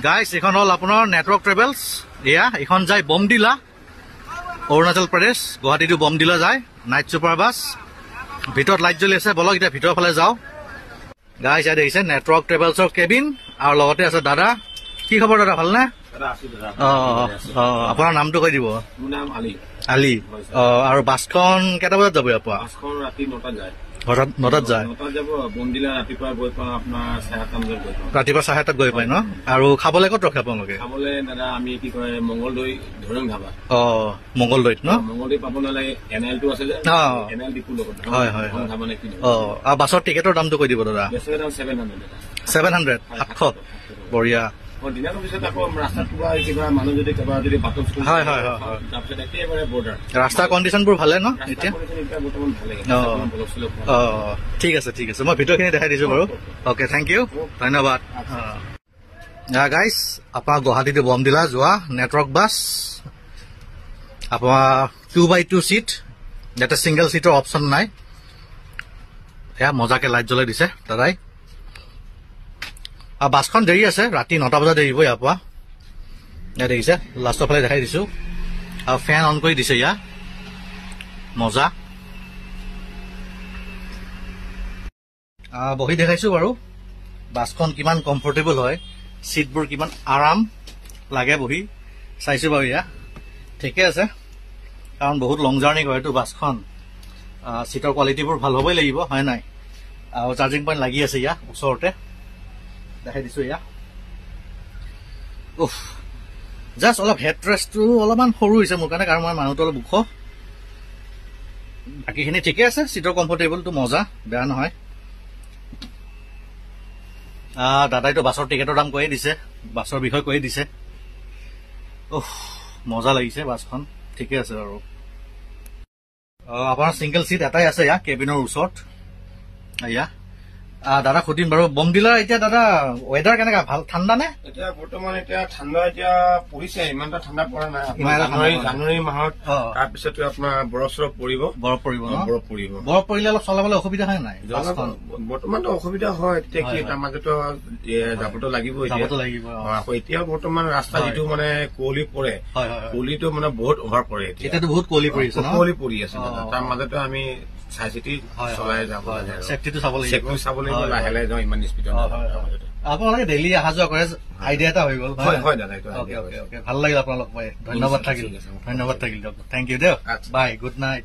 Guys এখন হ'ল আপোনাৰ নেটৱৰ্ক ট্ৰেভেলছ। এয়া এখন যায় বমডিলা, অৰুণাচল প্ৰদেশ, গুৱাহাটী টু বমডিলা যায় নাইট ছুপাৰ বাছ। ভিতৰত লাইট জ্বলি আছে, বলক এতিয়া ভিতৰৰ ফালে যাওঁ। গাইজ ইয়াত দেখিছে নেটৱৰ্ক ট্ৰেভেলছৰ কেবিন আৰু লগতে আছে দাদা। কি খবৰ দাদা, ভালনে? আপোনাৰ নামটো কৈ দিব। আলি। আৰু বাছখন কেইটা বজাত যাব? আপোনাৰ ৰাতি 9টাত যায়। 9টাত যায়। ৰাতিপুৱা 7:30 গৈ পায় ন? আৰু খাবলৈ ক'ত ৰখে আপোনালোকে? খাবলৈ দাদা আমি কি কয় মংগলদৈ ধৰং ধাবা। মংগলদৈত ন? মংগলদৈ পাব নালাগে, NL-টো আছে যে, NL ডিপুৰ লগত। হয় হয়। আৰু বাছৰ টিকেটৰ দামটো কৈ দিব দাদা। 700। 700। বঢ়িয়া। ৰাস্তাৰ কণ্ডিশ্যনবোৰ ভালে ন এতিয়া? ঠিক আছে ঠিক আছে, মই ভিডিঅ'খিনি দেখাই দিছো বাৰু। অ'কে, থেংক ইউ, ধন্যবাদ। গাইজ আপোনাৰ গুৱাহাটী টু বমডিলা যোৱা নেটৱৰ্ক বাছ, আপোনাৰ 2x2 চিট, ইয়াতে ছিংগল চিটৰ অপশ্যন নাই। এয়া মজাকে লাইট জ্বলাই দিছে দাদাই। আৰু বাছখন দেৰি আছে, ৰাতি 9টা বজাত এৰিব ইয়াৰ পৰা। ইয়াত দেখিছে, লাষ্টৰ ফালে দেখাই দিছো। আৰু ফেন অন কৰি দিছে ইয়াত, মজা। বহি দেখাইছো বাৰু বাছখন কিমান কমফৰ্টেবল হয়, চিটবোৰ কিমান আৰাম লাগে বহি চাইছো বাৰু। ইয়াত ঠিকে আছে, কাৰণ বহুত লং জাৰ্ণি কৰেতো বাছখন। চিটৰ কোৱালিটিবোৰ ভাল হ'বই লাগিব, হয় নাই? আৰু চাৰ্জিং পইণ্ট লাগি আছে ইয়াত ওচৰতে, দেখাই দিছো। এয়া জাষ্ট অলপ হেড ৰেষ্টটো অলপমান সৰু হৈছে মোৰ কাৰণে, কাৰণ মই মানুহটো অলপ ওখ। বাকীখিনি ঠিকে আছে, চিটৰ কমফৰ্টেবলটো মজা, বেয়া নহয়। দাদাইতো বাছৰ টিকেটৰ দাম কৈয়ে দিছে, বাছৰ বিষয়ে কৈয়ে দিছে। মজা লাগিছে বাছখন, ঠিকে আছে বাৰু। আপোনাৰ ছিংগল চিট এটাই আছে ইয়াত কেবিনৰ ওচৰত। এয়া দাদা সুধিম বাৰু, বমডিলাৰ এতিয়া দাদা ৱেডাৰ কেনেকা? ভাল ঠাণ্ডা নে? এতিয়া বৰ্তমান এতিয়া ঠাণ্ডা এতিয়া পৰিছে, ইমানটা ঠাণ্ডা পৰা নাই। জানুৱাৰী মাহত তাৰপিছত আপোনাৰ বৰফ পৰিব। বৰফ পৰিলে অলপ চলাবলৈ অসুবিধা হয় নাই? বৰ্তমানতো অসুবিধা হয়, তেতিয়া কি তাৰ মাজতো যাবতো লাগিব। আকৌ এতিয়া বৰ্তমান ৰাস্তা যিটো মানে কুঁৱলী পৰে, কুঁৱলীটো মানে বহুত অভাৰ পৰে। এতিয়াতো বহুত কুঁৱলী পৰি আছে, তাৰ মাজতে আমি চাই চিতি চলাই যাব লাগে, চেফটিটো চাব লাগিব, লাহে লাহে যাওঁ, ইমান স্পীডত। আপোনালোকে ডেইলি অহা যোৱা কৰে, আইডিয়া এটা হৈ গ'ল। হয় দাদা, ভাল লাগিল আপোনালোক পাই। ধন্যবাদ থাকিল, থেংক ইউ দিয়ক। বাই, গুড নাইট।